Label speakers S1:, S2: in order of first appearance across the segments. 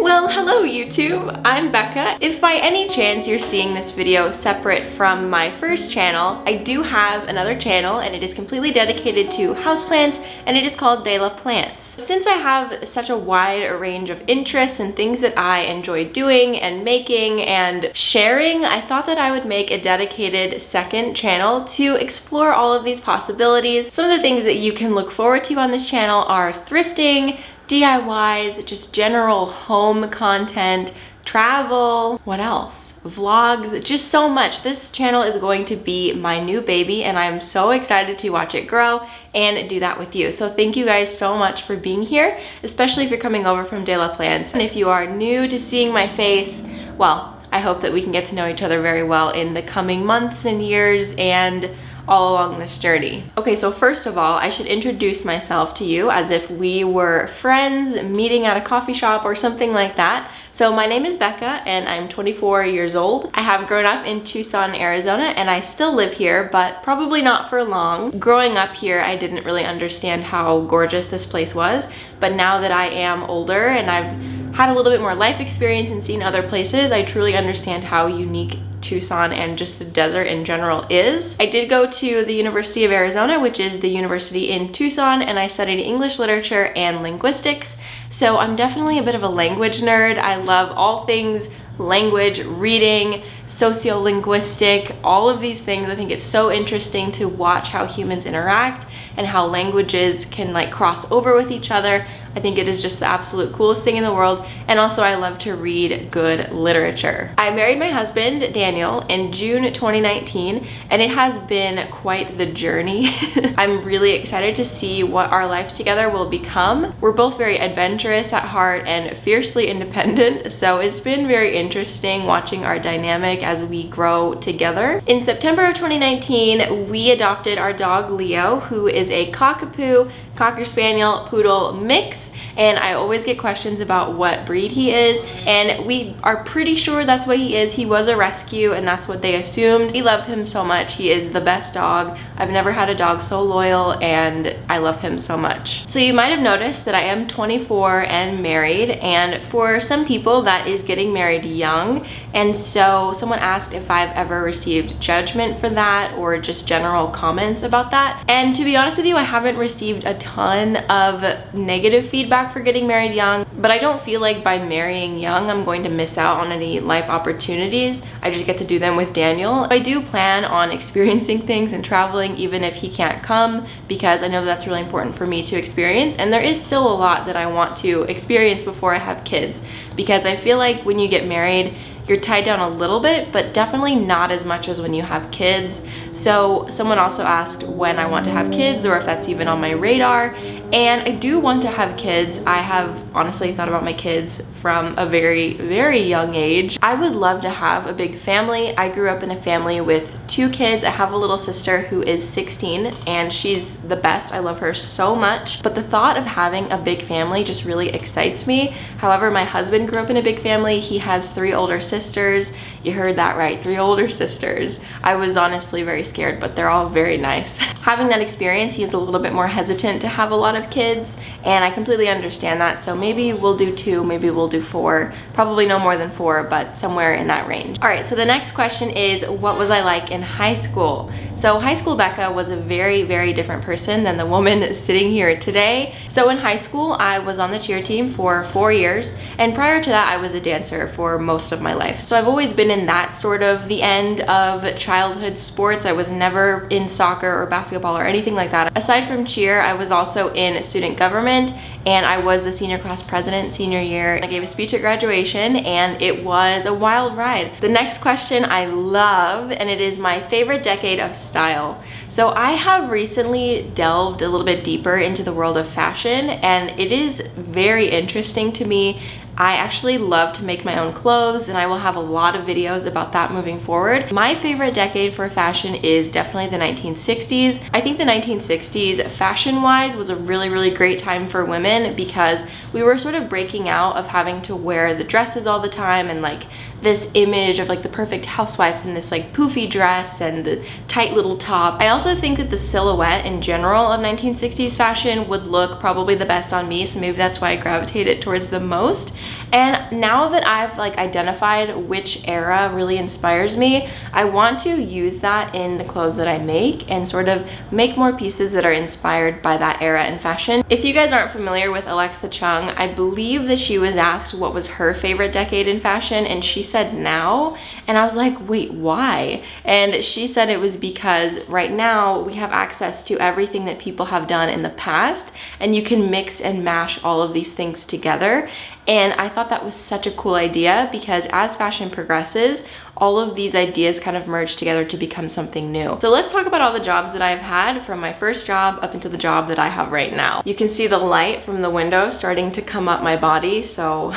S1: Well, hello YouTube, I'm Becca. If by any chance you're seeing this video separate from my first channel, I do have another channel and it is completely dedicated to houseplants and it is called De La Plants. Since I have such a wide range of interests and things that I enjoy doing and making and sharing, I thought that I would make a dedicated second channel to explore all of these possibilities. Some of the things that you can look forward to on this channel are thrifting, DIYs, just general home content, travel, what else? Vlogs, just so much. This channel is going to be my new baby and I'm so excited to watch it grow and do that with you. So thank you guys so much for being here, especially if you're coming over from De La Plants. And if you are new to seeing my face, well, I hope that we can get to know each other very well in the coming months and years and all along this journey. Okay, so first of all, I should introduce myself to you as if we were friends meeting at a coffee shop or something like that. So my name is Becca and I'm 24 years old. I have grown up in Tucson, Arizona, and I still live here, but probably not for long. Growing up here, I didn't really understand how gorgeous this place was, but now that I am older and I've had a little bit more life experience and seen other places, I truly understand how unique Tucson and just the desert in general is. I did go to the University of Arizona, which is the university in Tucson, and I studied English literature and linguistics. So I'm definitely a bit of a language nerd. I love all things language, reading, sociolinguistic, all of these things. I think it's so interesting to watch how humans interact and how languages can like cross over with each other. I think it is just the absolute coolest thing in the world. And also I love to read good literature. I married my husband, Daniel, in June 2019, and it has been quite the journey. I'm really excited to see what our life together will become. We're both very adventurous at heart and fiercely independent, so it's been very interesting watching our dynamic as we grow together. In September of 2019, we adopted our dog Leo, who is a cockapoo, Cocker Spaniel, Poodle mix, and I always get questions about what breed he is, and we are pretty sure that's what he is. He was a rescue and that's what they assumed. We love him so much. He is the best dog. I've never had a dog so loyal and I love him so much. So you might have noticed that I am 24 and married, and for some people that is getting married young, and so someone asked if I've ever received judgment for that or just general comments about that. And to be honest with you, I haven't received a ton of negative feedback for getting married young, but I don't feel like by marrying young I'm going to miss out on any life opportunities. I just get to do them with Daniel. I do plan on experiencing things and traveling even if he can't come, because I know that's really important for me to experience, and there is still a lot that I want to experience before I have kids, because I feel like when you get married, you're tied down a little bit, but definitely not as much as when you have kids. So someone also asked when I want to have kids or if that's even on my radar, and I do want to have kids. I have honestly thought about my kids from a very, very young age. I would love to have a big family. I grew up in a family with 2 kids. I have a little sister who is 16 and she's the best. I love her so much, but the thought of having a big family just really excites me. However, my husband grew up in a big family. He has 3 older sisters. You heard that right, 3 older sisters. I was honestly very scared, but they're all very nice. Having that experience, he is a little bit more hesitant to have a lot of kids, and I completely understand that. So maybe we'll do 2, maybe we'll do 4, probably no more than 4, but somewhere in that range. All right, so the next question is, what was I like in high school? So high school Becca was a very, very different person than the woman sitting here today. So in high school, I was on the cheer team for 4 years, and prior to that, I was a dancer for most of my life. So I've always been in that sort of the end of childhood sports. I was never in soccer or basketball or anything like that. Aside from cheer, I was also in student government, and I was the senior class president senior year. I gave a speech at graduation and it was a wild ride. The next question I love, and it is my favorite decade of style. So I have recently delved a little bit deeper into the world of fashion, and it is very interesting to me. I actually love to make my own clothes, and I will have a lot of videos about that moving forward. My favorite decade for fashion is definitely the 1960s. I think the 1960s, fashion-wise, was a really, really great time for women because we were sort of breaking out of having to wear the dresses all the time and like this image of like the perfect housewife in this like poofy dress and the tight little top. I also think that the silhouette in general of 1960s fashion would look probably the best on me, so maybe that's why I gravitated towards the most. And now that I've like identified which era really inspires me, I want to use that in the clothes that I make and sort of make more pieces that are inspired by that era in fashion. If you guys aren't familiar with Alexa Chung, I believe that she was asked what was her favorite decade in fashion, and she said now. And I was like, wait, why? And she said it was because right now we have access to everything that people have done in the past, and you can mix and mash all of these things together. And I thought that was such a cool idea because as fashion progresses, all of these ideas kind of merge together to become something new. So let's talk about all the jobs that I've had from my first job up until the job that I have right now. You can see the light from the window starting to come up my body, so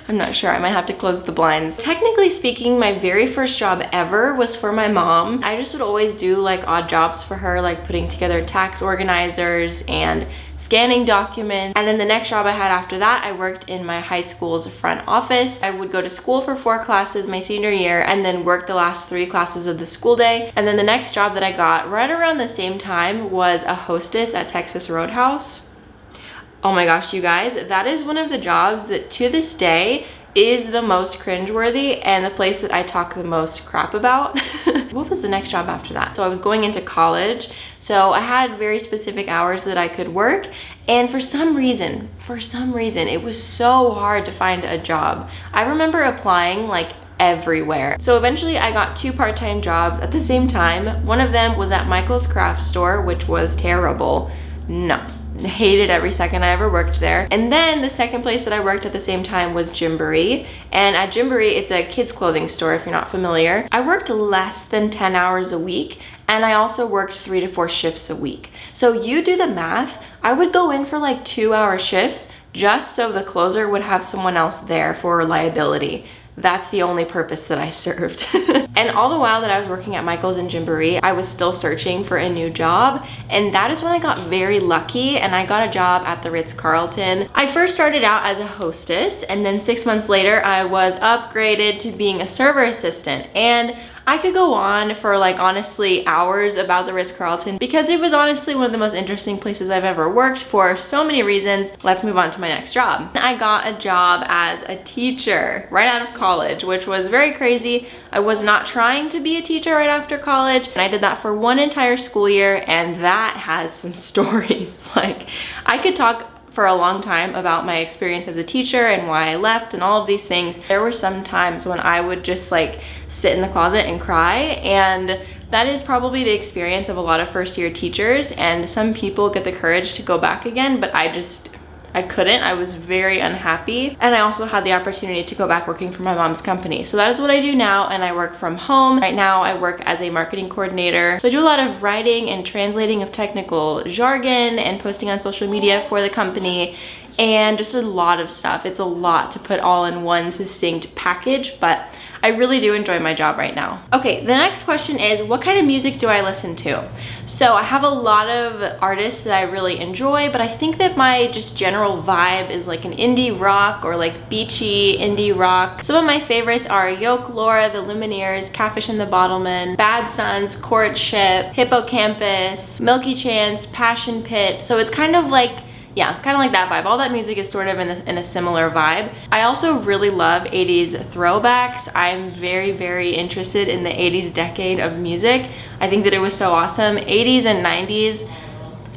S1: I'm not sure, I might have to close the blinds. Technically speaking, my very first job ever was for my mom. I just would always do like odd jobs for her, like putting together tax organizers and scanning documents. And then the next job I had after that, I worked in my high school's front office. I would go to school for 4 classes my senior year and then work the last 3 classes of the school day. And then the next job that I got right around the same time was a hostess at Texas Roadhouse. Oh my gosh, you guys, that is one of the jobs that to this day is the most cringeworthy and the place that I talk the most crap about. What was the next job after that? So I was going into college, so I had very specific hours that I could work, and for some reason, it was so hard to find a job. I remember applying like everywhere. So eventually I got 2 part-time jobs at the same time. One of them was at Michael's craft store, which was terrible. No. Hated every second I ever worked there. And then the second place that I worked at the same time was Gymboree. And at Gymboree, it's a kids clothing store if you're not familiar. I worked less than 10 hours a week, and I also worked 3 to 4 shifts a week. So you do the math, I would go in for like 2-hour shifts just so the closer would have someone else there for reliability. That's the only purpose that I served. And all the while that I was working at Michael's and Gymboree, I was still searching for a new job. And that is when I got very lucky and I got a job at the Ritz-Carlton. I first started out as a hostess, and then 6 months later, I was upgraded to being a server assistant. And I could go on for like honestly hours about the Ritz-Carlton because it was honestly one of the most interesting places I've ever worked for so many reasons. Let's move on to my next job. I got a job as a teacher right out of college, which was very crazy. I was not trying to be a teacher right after college, and I did that for 1 entire school year, and that has some stories. Like, I could talk for a long time about my experience as a teacher and why I left and all of these things. There were some times when I would just like sit in the closet and cry, and that is probably the experience of a lot of first-year teachers, and some people get the courage to go back again, but I couldn't. I was very unhappy. And I also had the opportunity to go back working for my mom's company. So that is what I do now, and I work from home. Right now I work as a marketing coordinator. So I do a lot of writing and translating of technical jargon and posting on social media for the company, and just a lot of stuff. It's a lot to put all in one succinct package, but I really do enjoy my job right now. Okay, the next question is, what kind of music do I listen to? So I have a lot of artists that I really enjoy, but I think that my just general vibe is like an indie rock or like beachy indie rock. Some of my favorites are Yoke Laura, The Lumineers, Catfish and the Bottlemen, Bad Sons, Courtship, Hippocampus, Milky Chance, Passion Pit. So it's kind of like, yeah, kind of like that vibe. All that music is sort of in a similar vibe. I also really love 80s throwbacks. I'm very, very interested in the 80s decade of music. I think that it was so awesome. 80s and 90s,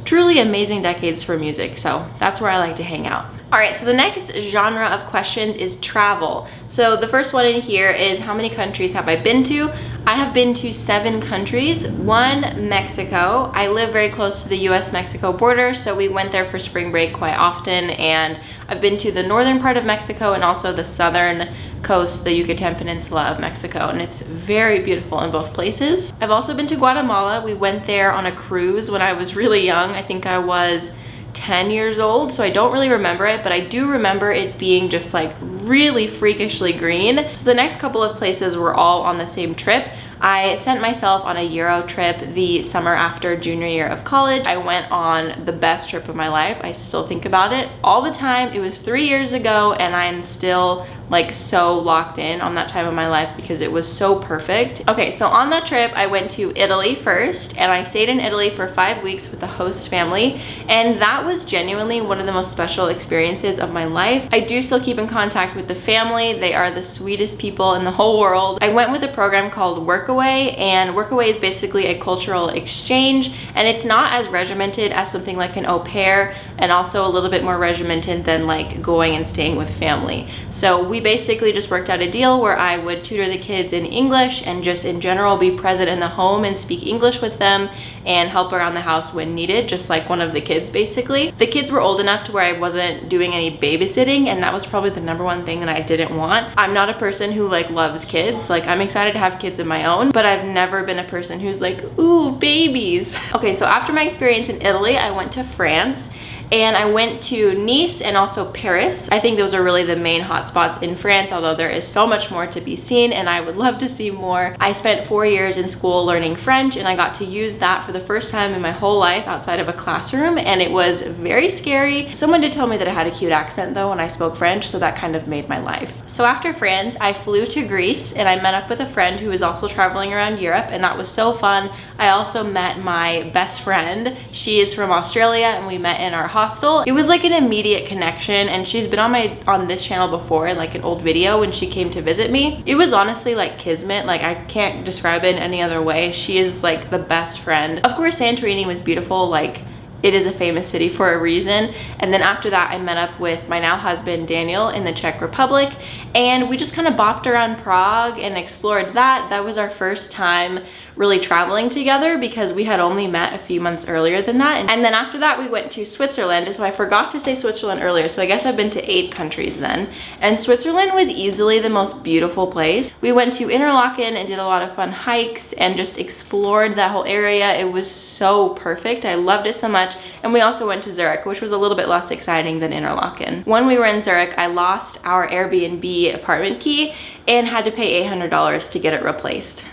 S1: truly amazing decades for music. So that's where I like to hang out. All right, so the next genre of questions is travel. So the first one in here is, how many countries have I been to? I have been to 7 countries. 1, Mexico. I live very close to the US-Mexico border, so we went there for spring break quite often, and I've been to the northern part of Mexico and also the southern coast, the Yucatan Peninsula of Mexico, and it's very beautiful in both places. I've also been to Guatemala. We went there on a cruise when I was really young. I think I was 10 years old, so I don't really remember it, but I do remember it being just like really freakishly green. So the next couple of places were all on the same trip. I sent myself on a Euro trip the summer after junior year of college. I went on the best trip of my life. I still think about it all the time. It was 3 years ago and I'm still like so locked in on that time of my life because it was so perfect. Okay, so on that trip, I went to Italy first, and I stayed in Italy for 5 weeks with the host family, and that was genuinely one of the most special experiences of my life. I do still keep in contact with the family. They are the sweetest people in the whole world. I went with a program called Workaway, and Workaway is basically a cultural exchange, and it's not as regimented as something like an au pair, and also a little bit more regimented than like going and staying with family. So we basically just worked out a deal where I would tutor the kids in English and just in general be present in the home and speak English with them and help around the house when needed, just like one of the kids basically. The kids were old enough to where I wasn't doing any babysitting, and that was probably the number one thing that I didn't want. I'm not a person who like loves kids. Like, I'm excited to have kids of my own, but I've never been a person who's like, ooh, babies. Okay, so after my experience in Italy, I went to France. And I went to Nice and also Paris. I think those are really the main hotspots in France, although there is so much more to be seen and I would love to see more. I spent 4 years in school learning French, and I got to use that for the first time in my whole life outside of a classroom, and it was very scary. Someone did tell me that I had a cute accent though when I spoke French, so that kind of made my life. So after France, I flew to Greece and I met up with a friend who was also traveling around Europe, and that was so fun. I also met my best friend. She is from Australia and we met in our hostel. It was like an immediate connection, and she's been on this channel before in like an old video when she came to visit me. It was honestly like kismet. Like, I can't describe it in any other way. She is like the best friend. Of course, Santorini was beautiful. Like, it is a famous city for a reason. And then after that, I met up with my now husband, Daniel, in the Czech Republic, and we just kind of bopped around Prague and explored that. That was our first time really traveling together because we had only met a few months earlier than that. And then after that, we went to Switzerland. So I forgot to say Switzerland earlier. So I guess I've been to 8 countries then. And Switzerland was easily the most beautiful place. We went to Interlaken and did a lot of fun hikes and just explored that whole area. It was so perfect. I loved it so much. And we also went to Zurich, which was a little bit less exciting than Interlaken. When we were in Zurich, I lost our Airbnb apartment key and had to pay $800 to get it replaced.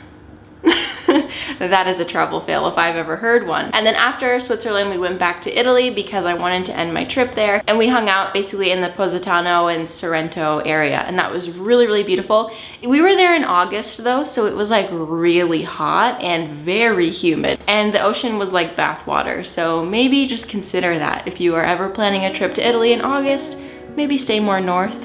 S1: That is a travel fail if I've ever heard one. And then after Switzerland, we went back to Italy because I wanted to end my trip there, and we hung out basically in the Positano and Sorrento area, and that was really, really beautiful. We were there in August though, so it was like really hot and very humid, and the ocean was like bath water, so maybe just consider that if you are ever planning a trip to Italy in August. Maybe stay more north.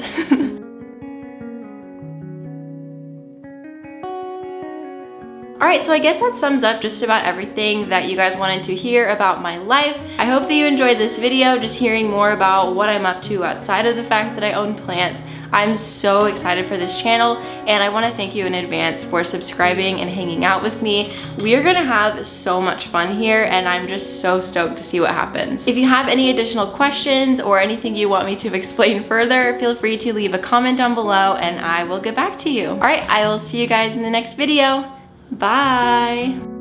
S1: Alright, so I guess that sums up just about everything that you guys wanted to hear about my life. I hope that you enjoyed this video, just hearing more about what I'm up to outside of the fact that I own plants. I'm so excited for this channel, and I want to thank you in advance for subscribing and hanging out with me. We are gonna have so much fun here, and I'm just so stoked to see what happens. If you have any additional questions or anything you want me to explain further, feel free to leave a comment down below and I will get back to you. Alright, I will see you guys in the next video. Bye!